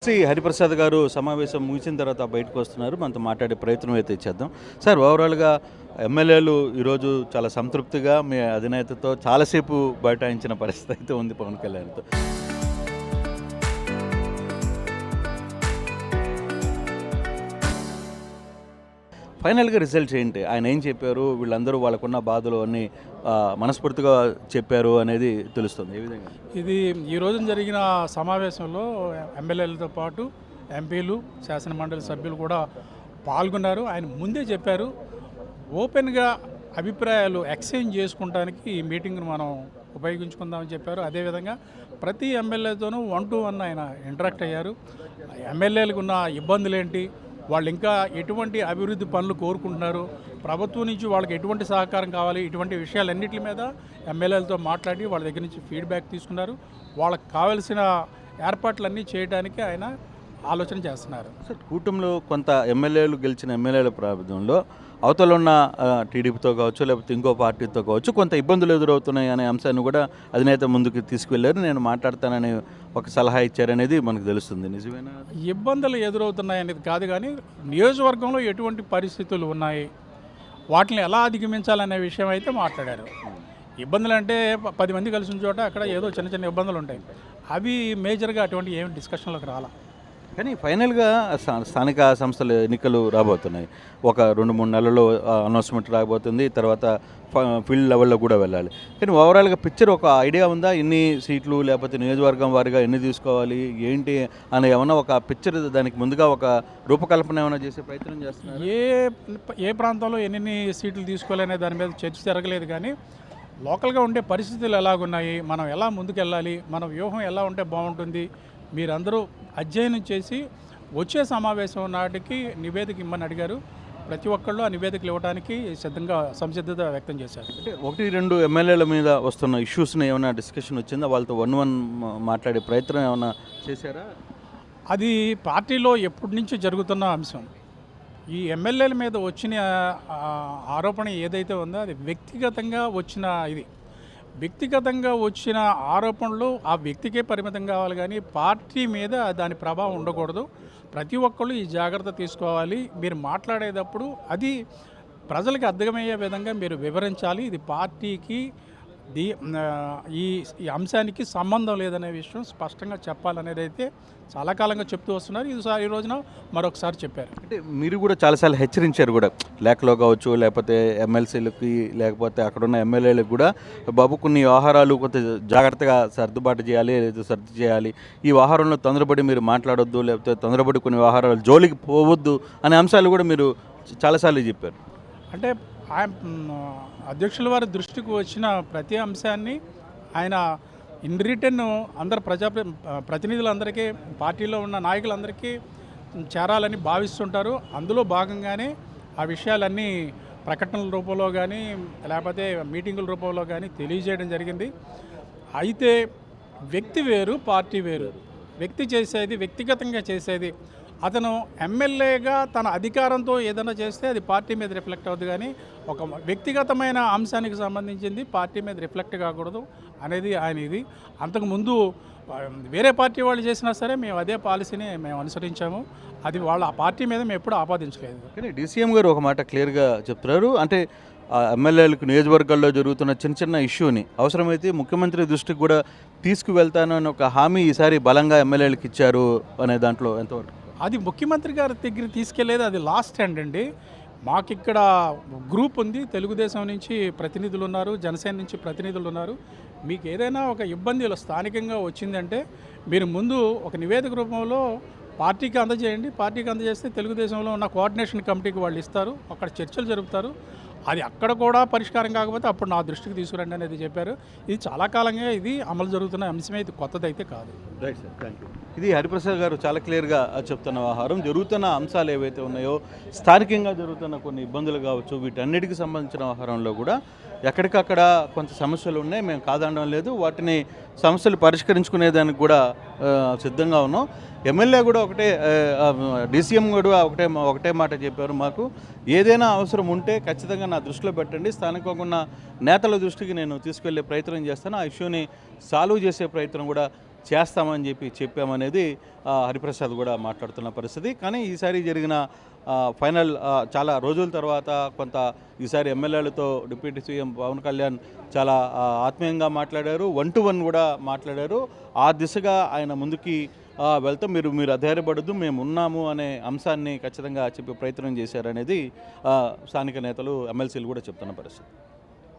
శ్రీ హరిప్రసాద్ గారు సమావేశం ముగిసిన తర్వాత బయటకు వస్తున్నారు. మనతో మాట్లాడే ప్రయత్నం అయితే చేద్దాం. సార్, ఓవరాల్గా ఎమ్మెల్యేలు ఈరోజు చాలా సంతృప్తిగా మీ అధినేతతో చాలాసేపు బైఠాయించిన పరిస్థితి అయితే ఉంది పవన్ కళ్యాణ్తో. ఫైనల్గా రిజల్ట్స్ ఏంటి? ఆయన ఏం చెప్పారు? వీళ్ళందరూ వాళ్ళకున్న బాధలు అన్నీ మనస్ఫూర్తిగా చెప్పారు అనేది తెలుస్తుంది. ఏ విధంగా ఇది ఈ రోజున జరిగిన సమావేశంలో ఎమ్మెల్యేలతో పాటు ఎంపీలు, శాసనమండలి సభ్యులు కూడా పాల్గొన్నారు. ఆయన ముందే చెప్పారు, ఓపెన్గా అభిప్రాయాలు ఎక్స్చేంజ్ చేసుకుంటానికి ఈ మీటింగ్ను మనం ఉపయోగించుకుందామని చెప్పారు. అదేవిధంగా ప్రతి ఎమ్మెల్యేతోనూ 1-to-1 ఆయన ఇంటరాక్ట్ అయ్యారు. ఎమ్మెల్యేలకు ఉన్న ఇబ్బందులు ఏంటి, వాళ్ళు ఇంకా ఎటువంటి అభివృద్ధి పనులు కోరుకుంటున్నారు, ప్రభుత్వం నుంచి వాళ్ళకి ఎటువంటి సహకారం కావాలి, ఇటువంటి విషయాలన్నిటి మీద ఎమ్మెల్యేలతో మాట్లాడి వాళ్ళ దగ్గర నుంచి ఫీడ్బ్యాక్ తీసుకున్నారు. వాళ్ళకి కావలసిన ఏర్పాట్లన్నీ చేయడానికి ఆయన ఆలోచన చేస్తున్నారు. సార్, కూటమిలో కొంత ఎమ్మెల్యేలు గెలిచిన ఎమ్మెల్యేల ప్రారంభంలో అవతల ఉన్న టీడీపీతో కావచ్చు, లేకపోతే ఇంకో పార్టీతో కావచ్చు, కొంత ఇబ్బందులు ఎదురవుతున్నాయి అనే అంశాన్ని కూడా అధినేత ముందుకు తీసుకువెళ్ళారు. నేను మాట్లాడతానని ఒక సలహా ఇచ్చారనేది మనకు తెలుస్తుంది. నిజమేనా? ఇబ్బందులు ఎదురవుతున్నాయి అనేది కాదు, కానీ నియోజకవర్గంలో ఎటువంటి పరిస్థితులు ఉన్నాయి, వాటిని ఎలా అధిగమించాలనే విషయం అయితే మాట్లాడారు. ఇబ్బందులు అంటే 10 మంది కలిసి ఉన్న చోట అక్కడ ఏదో చిన్న చిన్న ఇబ్బందులు ఉంటాయి. అవి మేజర్గా అటువంటి ఏమి డిస్కషన్లోకి రాలా. కానీ ఫైనల్గా స్థానిక సంస్థల ఎన్నికలు రాబోతున్నాయి. ఒక 2-3 నెలల్లో అనౌన్స్మెంట్ రాబోతుంది. తర్వాత ఫీల్డ్ లెవెల్లో కూడా వెళ్ళాలి. కానీ ఓవరాల్గా పిక్చర్ ఒక ఐడియా ఉందా? ఎన్ని సీట్లు, లేకపోతే నియోజకవర్గం వారిగా ఎన్ని తీసుకోవాలి ఏంటి అని ఏమన్నా ఒక పిక్చర్, దానికి ముందుగా ఒక రూపకల్పన ఏమైనా చేసే ప్రయత్నం చేస్తున్నారు? ఏ ప్రాంతంలో ఎన్ని సీట్లు తీసుకోవాలనే దాని మీద చర్చ జరగలేదు, కానీ లోకల్గా ఉండే పరిస్థితులు ఎలాగున్నాయి, మనం ఎలా ముందుకెళ్ళాలి, మన వ్యూహం ఎలా ఉంటే బాగుంటుంది, మీరందరూ అధ్యయనం చేసి వచ్చే సమావేశం నాటికి నివేదిక ఇమ్మని అడిగారు. ప్రతి ఒక్కళ్ళు ఆ నివేదికలు ఇవ్వడానికి సంసిద్ధత వ్యక్తం చేశారు. అంటే 1-2 ఎమ్మెల్యేల మీద వస్తున్న ఇష్యూస్ని ఏమైనా డిస్కషన్ వచ్చిందా? వాళ్ళతో 1-1 మాట్లాడే ప్రయత్నం ఏమైనా చేశారా? అది పార్టీలో ఎప్పటి నుంచి జరుగుతున్న అంశం. ఈ ఎమ్మెల్యేల మీద వచ్చిన ఆరోపణ ఏదైతే ఉందో అది వ్యక్తిగతంగా వచ్చిన ఆరోపణలు ఆ వ్యక్తికే పరిమితం కావాలి, కానీ పార్టీ మీద దాని ప్రభావం ఉండకూడదు. ప్రతి ఒక్కళ్ళు ఈ జాగ్రత్త తీసుకోవాలి. మీరు మాట్లాడేటప్పుడు అది ప్రజలకు అర్థమయ్యే విధంగా మీరు వివరించాలి. ఇది పార్టీకి ఈ అంశానికి సంబంధం లేదనే విషయం స్పష్టంగా చెప్పాలనేది అయితే చాలా కాలంగా చెప్తూ వస్తున్నారు. ఈ రోజున మరొకసారి చెప్పారు. అంటే మీరు కూడా చాలాసార్లు హెచ్చరించారు కూడా, లేఖలో కావచ్చు, లేకపోతే ఎమ్మెల్సీలకి, లేకపోతే అక్కడున్న ఎమ్మెల్యేలకు కూడా, బాబు కొన్ని వ్యవహారాలు కొంత జాగ్రత్తగా సర్దుబాటు చేయాలి, లేదా సర్దు చేయాలి, ఈ వ్యవహారంలో తొందరపడి మీరు మాట్లాడొద్దు, లేకపోతే తొందరపడి కొన్ని వ్యవహారాలు జోలికి పోవద్దు అనే అంశాలు కూడా మీరు చాలాసార్లు చెప్పారు. అంటే అధ్యక్షుల వారి దృష్టికి వచ్చిన ప్రతి అంశాన్ని ఆయన ఇన్ రిటర్న్ అందరు ప్రతినిధులందరికీ, పార్టీలో ఉన్న నాయకులందరికీ చేరాలని భావిస్తుంటారు. అందులో భాగంగానే ఆ విషయాలన్నీ ప్రకటనల రూపంలో కానీ, లేకపోతే మీటింగుల రూపంలో కానీ తెలియజేయడం జరిగింది. అయితే వ్యక్తి వేరు, పార్టీ వేరు. వ్యక్తి చేసేది వ్యక్తిగతంగా చేసేది. అతను ఎమ్మెల్యేగా తన అధికారంతో ఏదైనా చేస్తే అది పార్టీ మీద రిఫ్లెక్ట్ అవుతుంది, కానీ ఒక వ్యక్తిగతమైన అంశానికి సంబంధించింది పార్టీ మీద రిఫ్లెక్ట్ కాకూడదు అనేది ఆయన ఇది. అంతకుముందు వేరే పార్టీ వాళ్ళు చేసినా సరే మేము అదే పాలసీని మేము అనుసరించాము. అది వాళ్ళ ఆ పార్టీ మీద మేము ఎప్పుడూ ఆపాదించలేదు. కానీ డీసీఎం గారు ఒక మాట క్లియర్గా చెప్తున్నారు. అంటే ఎమ్మెల్యేలకు నియోజకవర్గాల్లో జరుగుతున్న చిన్న చిన్న ఇష్యూని అవసరమైతే ముఖ్యమంత్రి దృష్టికి కూడా తీసుకువెళ్తాను అని ఒక హామీ ఈసారి బలంగా ఎమ్మెల్యేలకు ఇచ్చారు అనే దాంట్లో ఎంతవరకు? అది ముఖ్యమంత్రి గారి దగ్గర తీసుకెళ్లేది అది లాస్ట్ స్టాండ్ అండి. మాకు ఇక్కడ గ్రూప్ ఉంది, తెలుగుదేశం నుంచి ప్రతినిధులు ఉన్నారు, జనసేన నుంచి ప్రతినిధులు ఉన్నారు. మీకు ఏదైనా ఒక ఇబ్బందులు స్థానికంగా వచ్చిందంటే మీరు ముందు ఒక నివేదిక రూపంలో పార్టీకి అందజేయండి. పార్టీకి అందజేస్తే తెలుగుదేశంలో ఉన్న కోఆర్డినేషన్ కమిటీకి వాళ్ళు ఇస్తారు, అక్కడ చర్చలు జరుపుతారు. అది అక్కడ కూడా పరిష్కారం కాకపోతే అప్పుడు నా దృష్టికి తీసుకురండి అనేది చెప్పారు. ఇది చాలా కాలంగా ఇది అమలు జరుగుతున్న అంశమే, ఇది కొత్తదైతే కాదు. Right sir, thank you. ఇది హరిప్రసాద్ గారు చాలా క్లియర్గా చెప్తున్న వ్యవహారం. జరుగుతున్న అంశాలు ఏవైతే ఉన్నాయో, స్థానికంగా జరుగుతున్న కొన్ని ఇబ్బందులు కావచ్చు, వీటన్నిటికి సంబంధించిన వ్యవహారంలో కూడా ఎక్కడికక్కడ కొంత సమస్యలు ఉన్నాయి, మేము కాదనడం లేదు. వాటిని సమస్యలు పరిష్కరించుకునేదానికి కూడా సిద్ధంగా ఉన్నాం. ఎమ్మెల్యే కూడా డీసీఎం కూడా ఒకటే మాట చెప్పారు, మాకు ఏదైనా అవసరం ఉంటే ఖచ్చితంగా నా దృష్టిలో పెట్టండి, స్థానికంగా ఉన్న నేతల దృష్టికి నేను తీసుకెళ్లే ప్రయత్నం చేస్తాను, ఆ ఇష్యూని సాల్వ్ చేసే ప్రయత్నం కూడా చేస్తామని చెప్పామనేది హరిప్రసాద్ కూడా మాట్లాడుతున్న పరిస్థితి. కానీ ఈసారి జరిగిన ఫైనల్ చాలా రోజుల తర్వాత కొంత ఈసారి ఎమ్మెల్యేలతో డిప్యూటీ సీఎం పవన్ కళ్యాణ్ చాలా ఆత్మీయంగా మాట్లాడారు, 1-to-1 కూడా మాట్లాడారు. ఆ దిశగా ఆయన ముందుకి వెళ్తాం, మీరు అధైర్యపడద్దు, మేము ఉన్నాము అనే అంశాన్ని ఖచ్చితంగా చెప్పే ప్రయత్నం చేశారనేది స్థానిక నేతలు ఎమ్మెల్సీలు కూడా చెప్తున్న పరిస్థితి.